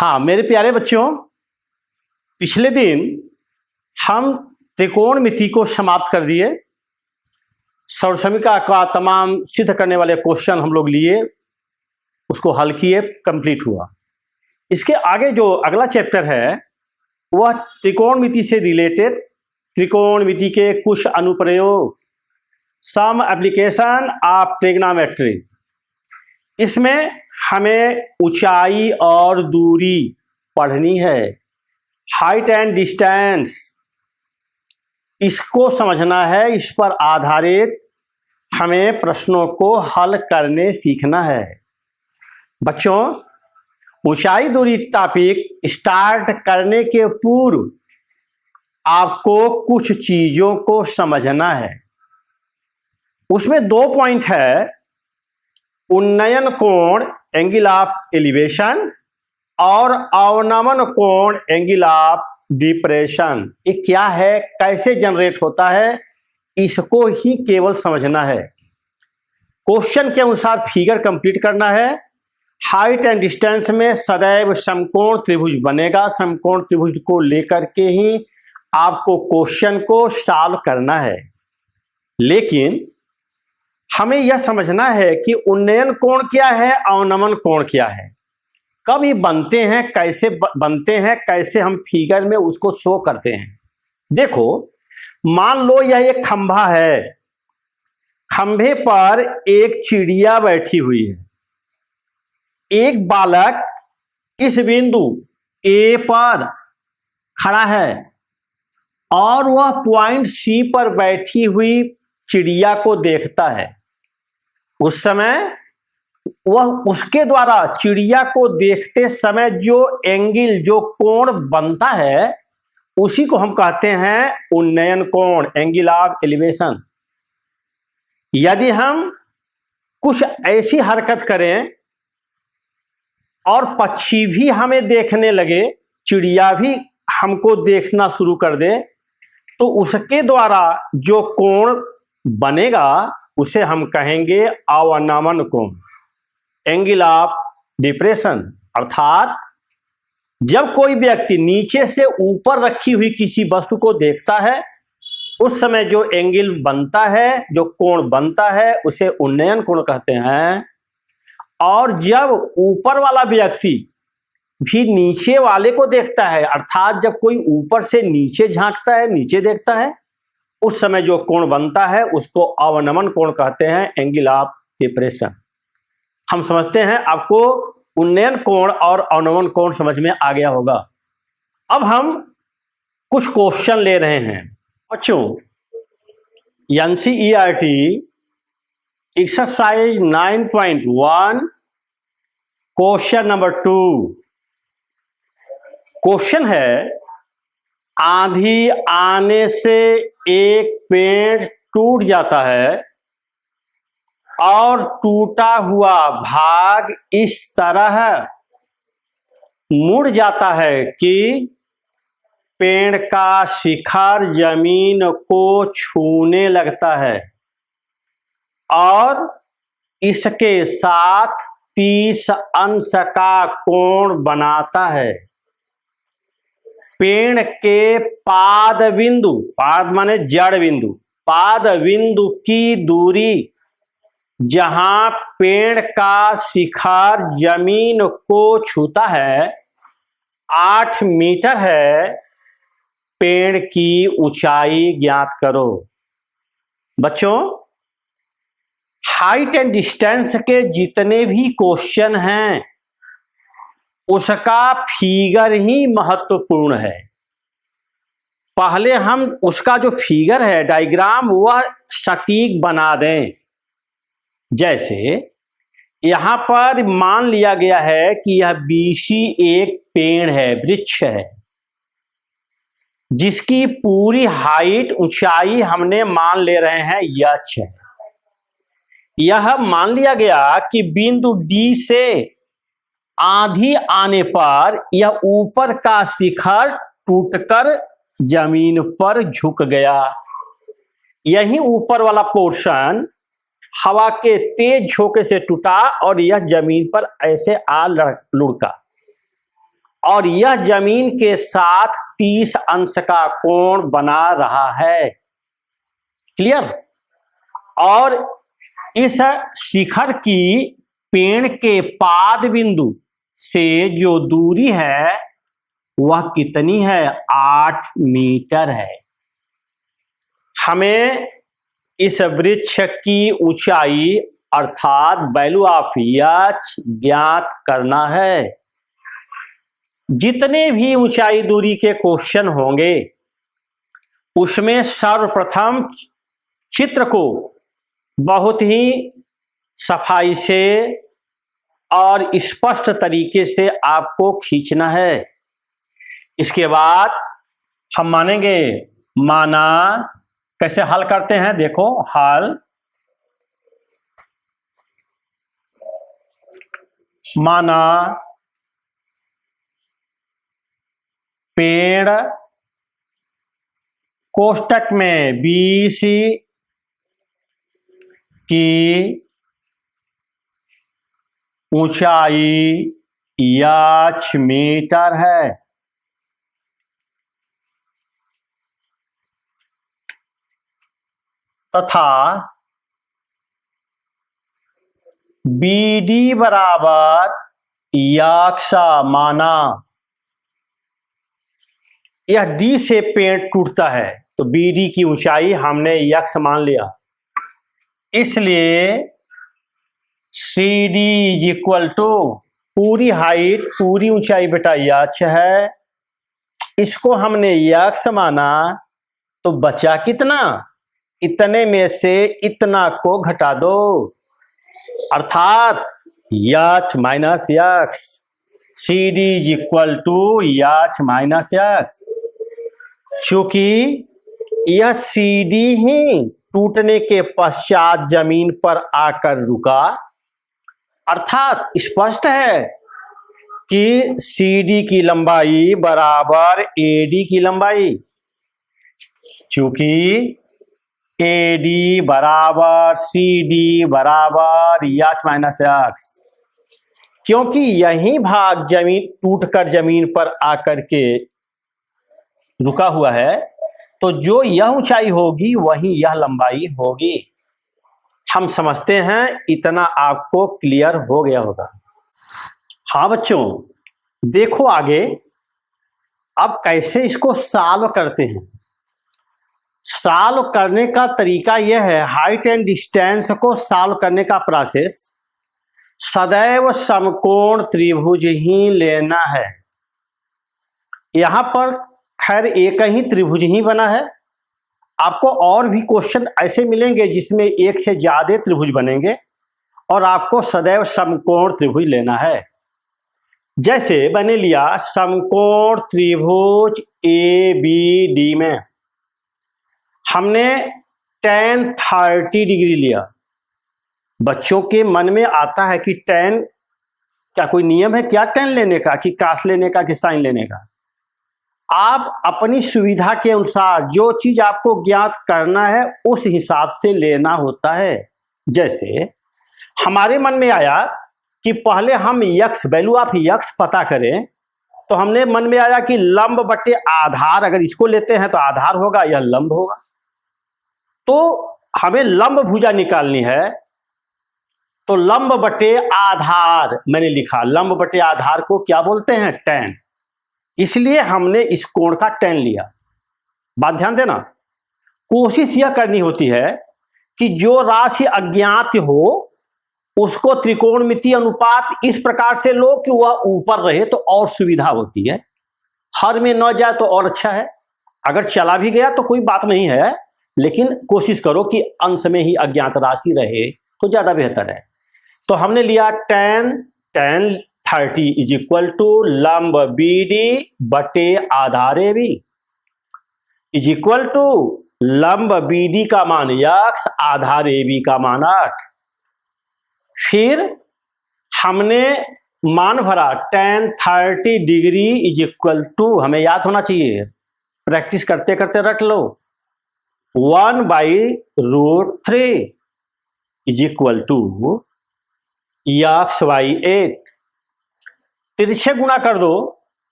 हाँ मेरे प्यारे बच्चों, पिछले दिन हम त्रिकोणमिति को समाप्त कर दिए। सर्वसमीकरण का तमाम सिद्ध करने वाले क्वेश्चन हम लोग लिए, उसको हल किए, कंप्लीट हुआ। इसके आगे जो अगला चैप्टर है वह त्रिकोणमिति से रिलेटेड त्रिकोणमिति के कुछ अनुप्रयोग, सम एप्लीकेशन ऑफ ट्रिग्नोमेट्री। इसमें हमें ऊंचाई और दूरी पढ़नी है, हाइट एंड डिस्टेंस, इसको समझना है। इस पर आधारित हमें प्रश्नों को हल करने सीखना है। बच्चों, ऊंचाई दूरी टॉपिक स्टार्ट करने के पूर्व आपको कुछ चीजों को समझना है। उसमें 2 पॉइंट है, उन्नयन कोण एंगल ऑफ एलिवेशन और अवनमन कोण एंगल ऑफ डिप्रेशन। ये क्या है, कैसे जनरेट होता है, इसको ही केवल समझना है। क्वेश्चन के अनुसार फिगर कंप्लीट करना है। हाइट एंड डिस्टेंस में सदैव समकोण त्रिभुज बनेगा। समकोण त्रिभुज को लेकर के ही आपको क्वेश्चन को सॉल्व करना है। लेकिन हमें यह समझना है कि उन्नयन कोण क्या है, अवनमन कोण क्या है, कब ये बनते हैं, कैसे बनते हैं, कैसे हम फिगर में उसको शो करते हैं। देखो, मान लो यह एक खंभा है, खंभे पर एक चिड़िया बैठी हुई है। एक बालक इस बिंदु ए पर खड़ा है और वह पॉइंट सी पर बैठी हुई चिड़िया को देखता है। उस समय वह उसके द्वारा चिड़िया को देखते समय जो एंगल, जो कोण बनता है, उसी को हम कहते हैं उन्नयन कोण, एंगल ऑफ एलिवेशन। यदि हम कुछ ऐसी हरकत करें और पक्षी भी हमें देखने लगे, चिड़िया भी हमको देखना शुरू कर दे, तो उसके द्वारा जो कोण बनेगा उसे हम कहेंगे अवनमन कोण, एंगल ऑफ डिप्रेशन। अर्थात जब कोई व्यक्ति नीचे से ऊपर रखी हुई किसी वस्तु को देखता है, उस समय जो एंगल बनता है, जो कोण बनता है, उसे उन्नयन कोण कहते हैं। और जब ऊपर वाला व्यक्ति भी नीचे वाले को देखता है, अर्थात जब कोई ऊपर से नीचे झांकता है, नीचे देखता है, उस समय जो कोण बनता है उसको अवनमन कोण कहते हैं, एंगल ऑफ डिप्रेशन। हम समझते हैं आपको उन्नयन कोण और अवनमन कोण समझ में आ गया होगा। अब हम कुछ क्वेश्चन ले रहे हैं बच्चों। NCERT exercise 9.1 question number 2। Question है, आंधी आने से एक पेड़ टूट जाता है और टूटा हुआ भाग इस तरह मुड़ जाता है कि पेड़ का शिखर जमीन को छूने लगता है और इसके साथ 30 अंश का कोण बनाता है। पेड़ के पाद बिंदु, पाद माने जड़ बिंदु, पाद बिंदु की दूरी जहां पेड़ का शिखर जमीन को छूता है 8 मीटर है। पेड़ की ऊंचाई ज्ञात करो। बच्चों, हाइट एंड डिस्टेंस के जितने भी क्वेश्चन हैं उसका फिगर ही महत्वपूर्ण है। पहले हम उसका जो फिगर है, डायग्राम, वह सटीक बना दें। जैसे यहां पर मान लिया गया है कि यह बीसी एक पेड़ है, वृक्ष है, जिसकी पूरी हाइट, ऊंचाई हमने मान ले रहे हैं यक्ष है। यह मान लिया गया कि बिंदु डी से आंधी आने पर यह ऊपर का शिखर टूटकर जमीन पर झुक गया। यही ऊपर वाला पोर्शन हवा के तेज झोंके से टूटा और यह जमीन पर ऐसे आ लुढ़का। और यह जमीन के साथ 30 अंश का कोण बना रहा है। क्लियर? और इस शिखर की पेड़ के पाद बिंदु से जो दूरी है वह कितनी है? 8 मीटर है। हमें इस वृक्ष की ऊंचाई अर्थात वैल्यू ऑफ एच ज्ञात करना है। जितने भी ऊंचाई दूरी के क्वेश्चन होंगे उसमें सर्वप्रथम चित्र को बहुत ही सफाई से और स्पष्ट तरीके से आपको खींचना है। इसके बाद हम मानेंगे, माना कैसे हल करते हैं, देखो हल। माना पेड़ कोष्टक में BC की ऊंचाई h मीटर है तथा BD बराबर x, माना यह D से पेड़ टूटता है तो BD की ऊंचाई हमने x मान लिया, इसलिए CD इज इक्वल टू पूरी हाइट पूरी ऊंचाई बेटा h है, इसको हमने x माना तो बचा कितना? इतने में से इतना को घटा दो अर्थात h minus x। CD is equal to h minus x। चूंकि यह CD ही टूटने के पश्चात जमीन पर आकर रुका, अर्थात स्पष्ट है कि CD की लंबाई बराबर AD की लंबाई। चूंकि AD बराबर CD बराबर h माइनस x, क्योंकि यही भाग जमीन टूटकर जमीन पर आकर के रुका हुआ है तो जो यह ऊंचाई होगी वही यह लंबाई होगी। हम समझते हैं इतना आपको क्लियर हो गया होगा। हाँ बच्चों, देखो आगे अब कैसे इसको सॉल्व करते हैं। सॉल्व करने का तरीका यह है, हाइट एंड डिस्टेंस को सॉल्व करने का प्रोसेस सदैव समकोण त्रिभुज ही लेना है। यहां पर खैर एक ही त्रिभुज ही बना है, आपको और भी क्वेश्चन ऐसे मिलेंगे जिसमें एक से ज्यादा त्रिभुज बनेंगे और आपको सदैव समकोण त्रिभुज लेना है। जैसे मैंने लिया समकोण त्रिभुज ABD में हमने tan 30 डिग्री लिया। बच्चों के मन में आता है कि tan, क्या कोई नियम है क्या tan लेने का, कि cos लेने का, कि sin लेने का? आप अपनी सुविधा के अनुसार जो चीज आपको ज्ञात करना है उस हिसाब से लेना होता है। जैसे हमारे मन में आया कि पहले हम x वैल्यू ऑफ x पता करें, तो हमने मन में आया कि लंब बटे आधार, अगर इसको लेते हैं तो आधार होगा, यह लंब होगा, तो हमें लंब भुजा निकालनी है। तो लंब बटे आधार मैंने लिखा, लंब बटे आधार को क्या बोलते हैं? tan। इसलिए हमने इस कोण का tan लिया। बात ध्यान देना, कोशिश यह करनी होती है कि जो राशि अज्ञात हो उसको त्रिकोणमितीय अनुपात इस प्रकार से लो कि वह ऊपर रहे तो और सुविधा होती है। हर में न जाए तो और अच्छा है, अगर चला भी गया तो कोई बात नहीं है, लेकिन कोशिश करो कि अंश में ही अज्ञात राशि रहे तो ज्यादा बेहतर है। तो हमने लिया tan 30 इज इक्वल टू लंब BD बटे आधार AB इज इक्वल टू लंब BD का मान x, आधार AB का मान 8। फिर हमने मान भरा tan 30 degree is equal to, हमें याद होना चाहिए, प्रैक्टिस करते करते रट लो, 1/√3 इज इक्वल टू x/8। तिरछे गुणा कर दो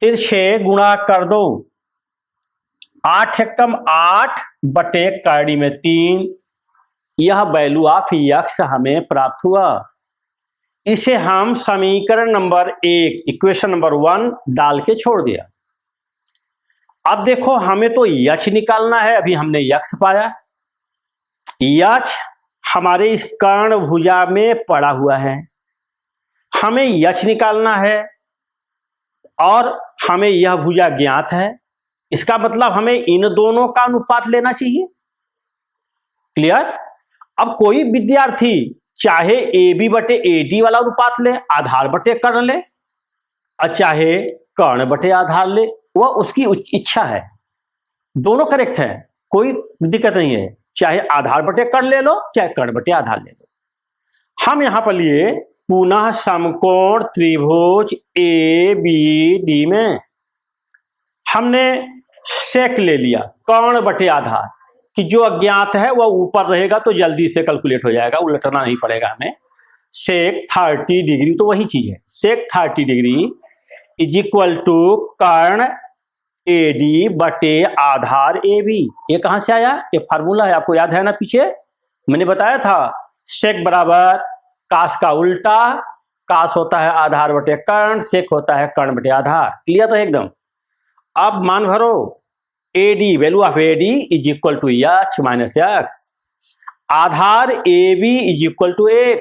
तिरछे गुणा कर दो। 8 एकम 8 बटे करनी में 3, यह वैल्यू ऑफ यक्स हमें प्राप्त हुआ। इसे हम समीकरण नंबर 1 इक्वेशन नंबर 1 डाल के छोड़ दिया। अब देखो हमें तो यच निकालना है, अभी हमने यक्स पाया। यच हमारे इस कर्ण भुजा में पड़ा हुआ है, हमें यच निकालना है और हमें यह भुजा ज्ञात है। इसका मतलब हमें इन दोनों का अनुपात लेना चाहिए। क्लियर? अब कोई विद्यार्थी चाहे ए बी बटे ए डी वाला अनुपात ले, आधार बटे कर्ण ले, और चाहे कर्ण बटे आधार ले, वह उसकी इच्छा है। दोनों करेक्ट है, कोई दिक्कत नहीं है। चाहे आधार बटे कर्ण ले लो, चाहे कर्ण बटे आधार ले लो। हम यहां पर लिए पुनः समकोण त्रिभुज ए बी डी में हमने सेक ले लिया कर्ण बटे आधार, कि जो अज्ञात है वह ऊपर रहेगा तो जल्दी से कैलकुलेट हो जाएगा, उलटना नहीं पड़ेगा हमें। सेक 30 डिग्री तो वही चीज है। Sec 30 degree is equal to कर्ण ए डी बटे आधार ए बी। ये कहां से आया? ये फार्मूला है, आपको याद है ना? पीछे मैंने बताया था सेक बराबर कास का उल्टा, कास होता है आधार बटे कर्ण, सेक होता है कर्ण बटे आधार। क्लियर? तो एकदम। अब मान भरो, A D value of A D is equal to H minus X, आधार A B is equal to 8।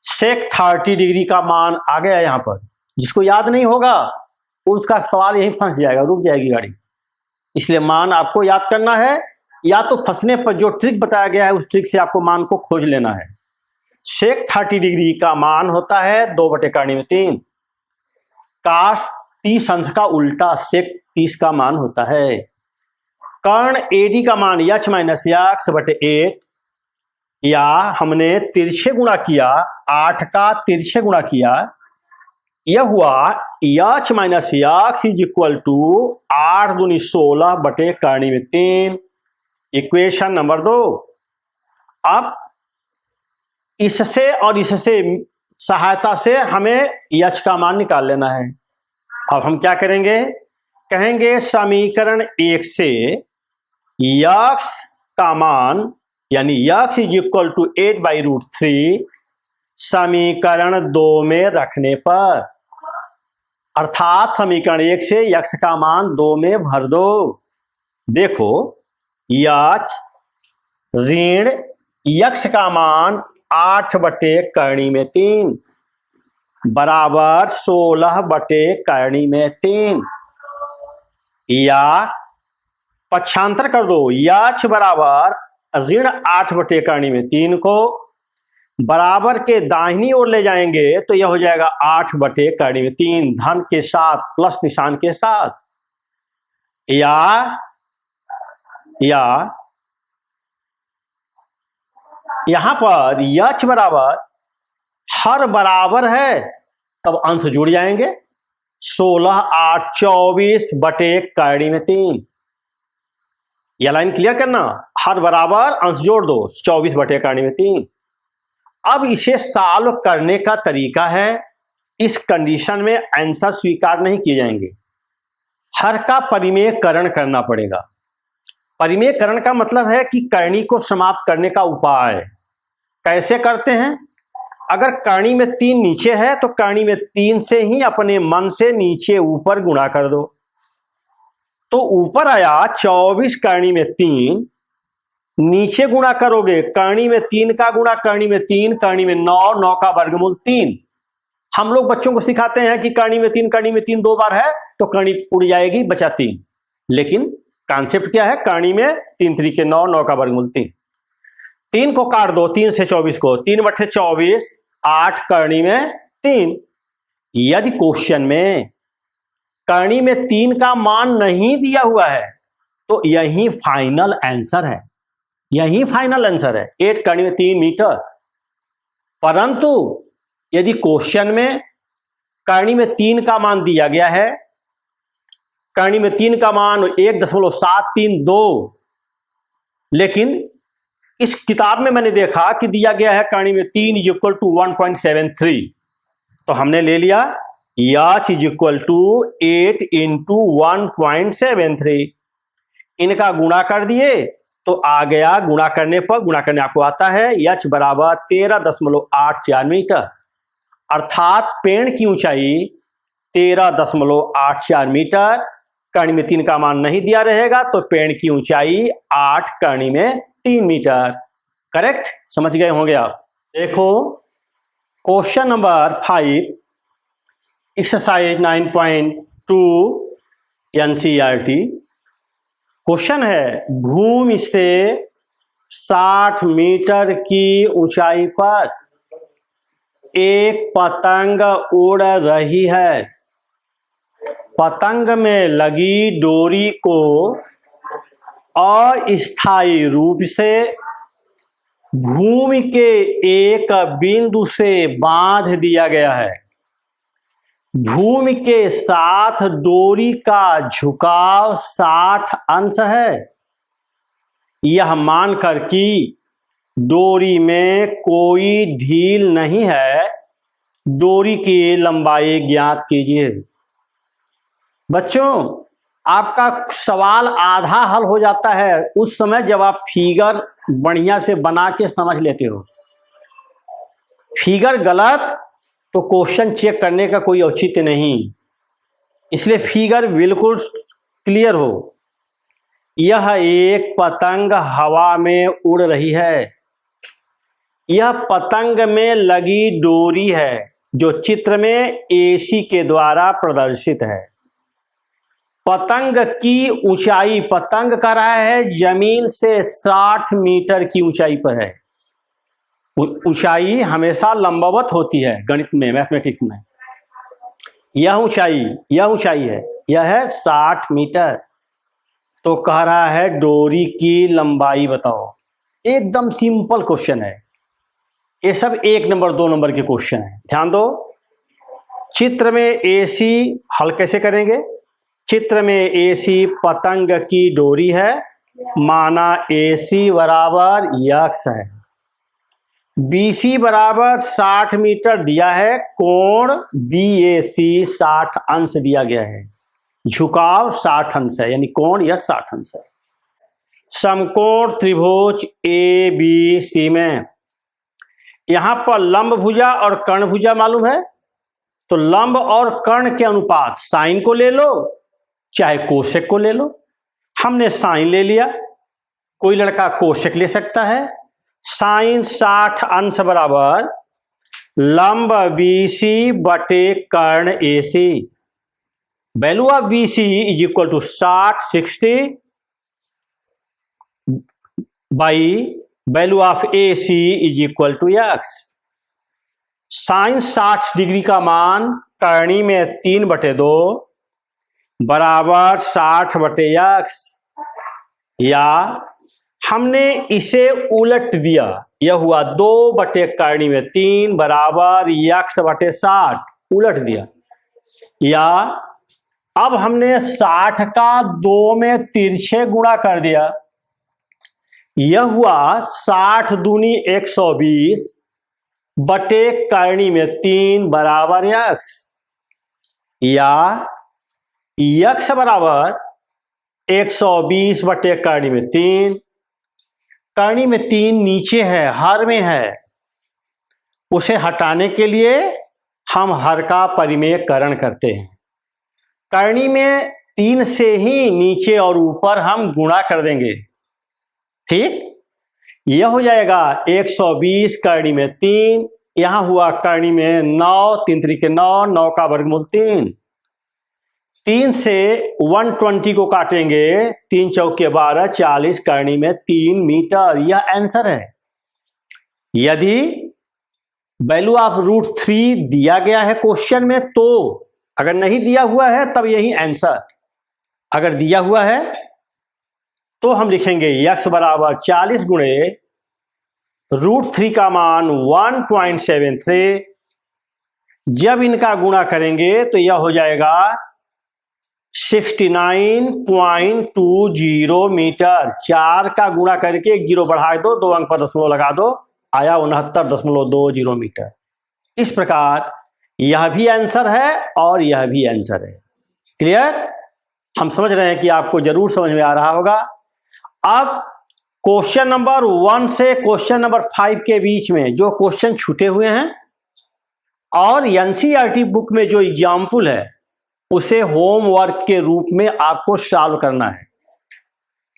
Sec 30 degree का मान आ गया यहां पर। जिसको याद नहीं होगा उसका सवाल यहीं फंस जाएगा, रुक जाएगी गाड़ी। इसलिए मान आपको याद करना है, या तो फंसने पर जो ट्रिक बताया गया है उस ट्रिक से आपको मान को खोज लेना है। सेक 30 डिग्री का मान होता है 2 बटे करनी में 3। काश 30 अंश का उल्टा सेक 30 का मान होता है। कर्ण एडी का मान यच माइनस यक्स बटे 8, या हमने तिरछे गुणा किया, 8 का तिरछे गुणा किया, यह हुआ H minus X is equal to 8 दूनी 16 बटे करनी में 3। Equation number 2। अब इससे और इससे सहायता से हमें यच का मान निकाल लेना है। अब हम क्या करेंगे? कहेंगे समीकरण 1 से यक्स का मान यानी यक्स इज इक्वल टू 8/√3 समीकरण 2 में रखने पर, अर्थात समीकरण 1 से यक्स का मान 2 में भर दो। देखो यच ऋण यक्स का मान 8 बटे करनी में 3 बराबर 16 बटे करनी में 3, या पक्षांतर कर दो, यच बराबर ऋण 8 बटे करनी में 3 को बराबर के दाहिनी ओर ले जाएंगे तो यह हो जाएगा 8 बटे करनी में 3 धन के साथ, प्लस निशान के साथ, या यहां पर यच बराबर हर बराबर है तब अंश जुड़ जाएंगे। 16 8 24 बटे करनी में 3। यह लाइन क्लियर करना, हर बराबर अंश जोड़ दो, 24 बटे करनी में 3। अब इसे सॉल्व करने का तरीका है, इस कंडीशन में आंसर स्वीकार नहीं किए जाएंगे, हर का परिमेयकरण करना पड़ेगा। परिमेयकरण का मतलब है कि करनी को समाप्त करने का उपाय। कैसे करते हैं? अगर करनी में 3 नीचे है तो करनी में 3 से ही अपने मन से नीचे ऊपर गुणा कर दो। तो ऊपर आया 24 करनी में 3, नीचे गुणा करोगे करनी में 3 का गुणा करनी में 3, करनी में 9, 9 का वर्गमूल 3। हम लोग बच्चों को सिखाते हैं कि करनी में 3 2 बार है तो करनी उड़ जाएगी, बचा 3। लेकिन कॉन्सेप्ट क्या है? करनी में 3 3 के 9, 9 का वर्गमूल 3। 3 को काट दो, 3 से 24 को, 3 बटे 24 8 करनी में 3। यदि क्वेश्चन में करनी में 3 का मान नहीं दिया हुआ है तो यही फाइनल आंसर है, यही फाइनल आंसर है, 8 करनी में 3 मीटर। परंतु यदि क्वेश्चन में करनी में 3 का मान दिया गया है, करनी में 3 का मान 1.732, लेकिन इस किताब में मैंने देखा कि दिया गया है करनी में 3 इज इक्वल टू 1.73, तो हमने ले लिया h is equal to 8 into 1.73। इनका गुणा कर दिए तो आ गया, गुणा करने पर, गुणा करने आपको आता है, h बराबर 13.84 मीटर। अर्थात पेड़ की ऊंचाई 13.84 मीटर। कर्णी में 3 का मान नहीं दिया रहेगा तो पेड़ की ऊंचाई 8, कर्णी में 3 मीटर। करेक्ट, समझ गए होंगे आप। देखो question number 5, exercise 9.2 NCERT. Question है, भूमि से 60 मीटर की ऊंचाई पर एक पतंग उड़ रही है। पतंग में लगी डोरी को अस्थायी रूप से भूमि के एक बिंदु से बांध दिया गया है। भूमि के साथ डोरी का झुकाव 60 अंश है। यह मानकर कि डोरी में कोई ढील नहीं है, डोरी की लंबाई ज्ञात कीजिए। बच्चों, आपका सवाल आधा हल हो जाता है उस समय जब आप फिगर बढ़िया से बना के समझ लेते हो। फिगर गलत तो क्वेश्चन चेक करने का कोई औचित्य नहीं, इसलिए फिगर बिल्कुल क्लियर हो। यह एक पतंग हवा में उड़ रही है। यह पतंग में लगी डोरी है जो चित्र में AC के द्वारा प्रदर्शित है। पतंग की ऊंचाई, पतंग कर रहा है जमीन से 60 मीटर की ऊंचाई पर है। ऊंचाई हमेशा लंबवत होती है गणित में, मैथमेटिक्स में। यह ऊंचाई है, यह है 60 मीटर। तो कह रहा है डोरी की लंबाई बताओ। एकदम सिंपल क्वेश्चन है, ये सब 1 नंबर 2 नंबर के क्वेश्चन है। ध्यान दो, चित्र में AC हल कैसे करेंगे। चित्र में AC पतंग की डोरी है, माना AC बराबर x है। BC बराबर 60 मीटर दिया है, कोण BAC 60 अंश दिया गया है, झुकाव 60 अंश है, यानी कोण यह 60 अंश है। समकोण त्रिभुज ABC में यहां पर लंब भुजा और कर्ण भुजा मालूम है, तो लंब और कर्ण के अनुपात साइन को ले लो चाहे कोसेक को ले लो। हमने साइन ले लिया, कोई लड़का कोसेक ले सकता है। साइन 60 अंश बराबर लंब BC बटे कर्ण AC। Value of BC is equal to 60 by value of AC is equal to x। Sine 60 degree का मान कर्णी में 3/2 बराबर 60 बटे x, या हमने इसे उलट दिया, यह हुआ 2 बटे कर्णी में 3 बराबर x बटे 60, उलट दिया। या अब हमने 60 का 2 में तिरछे गुणा कर दिया, यह हुआ 60 दूनी 120 बटे कर्णी में 3 बराबर x, या x बराबर 120 बटे कर्णी में 3। कर्णी में 3 नीचे है, हर में है, उसे हटाने के लिए हम हर का परिमेयकरण करते हैं। कर्णी में 3 से ही नीचे और ऊपर हम गुणा कर देंगे। ठीक, यह हो जाएगा 120 कर्णी में 3, यहां हुआ कर्णी में 9, 3 त्रिके 9, 9 का वर्गमूल 3। 3 से 120 को काटेंगे, 3 चौके 12, 40 कर्णी में 3 मीटर। यह आंसर है। यदि वैल्यू ऑफ √3 दिया गया है क्वेश्चन में तो, अगर नहीं दिया हुआ है तब यही आंसर। अगर दिया हुआ है तो हम लिखेंगे x बराबर 40 गुणे √3 का मान 1.73। जब इनका गुणा करेंगे तो यह हो जाएगा 69.20 मीटर। 4 का गुणा करके 1 जीरो बढ़ा दो, 2 अंक पर दशमलव लगा दो, आया 69.20 मीटर। इस प्रकार यह भी आंसर है और यह भी आंसर है। क्लियर? हम समझ रहे हैं कि आपको जरूर समझ में आ रहा होगा। अब क्वेश्चन नंबर 1 से क्वेश्चन नंबर 5 के बीच में जो क्वेश्चन छूटे हुए हैं और एनसीईआरटी बुक में जो एग्जाम्पल है उसे होमवर्क के रूप में आपको सॉल्व करना है,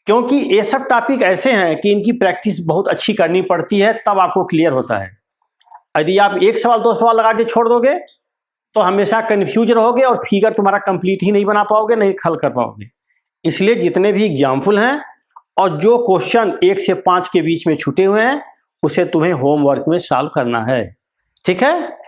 क्योंकि ये सब टॉपिक ऐसे हैं कि इनकी प्रैक्टिस बहुत अच्छी करनी पड़ती है, तब आपको क्लियर होता है। यदि आप एक सवाल 2 सवाल लगा के छोड़ दोगे तो हमेशा कंफ्यूज रहोगे और फिगर तुम्हारा कंप्लीट ही नहीं बना पाओगे, नहीं हल कर पाओगे। इसलिए जितने भी एग्जाम्पल हैं और जो क्वेश्चन 1 से 5 के बीच में छूटे हुए हैं उसे तुम्हें होमवर्क में सॉल्व करना है। ठीक है?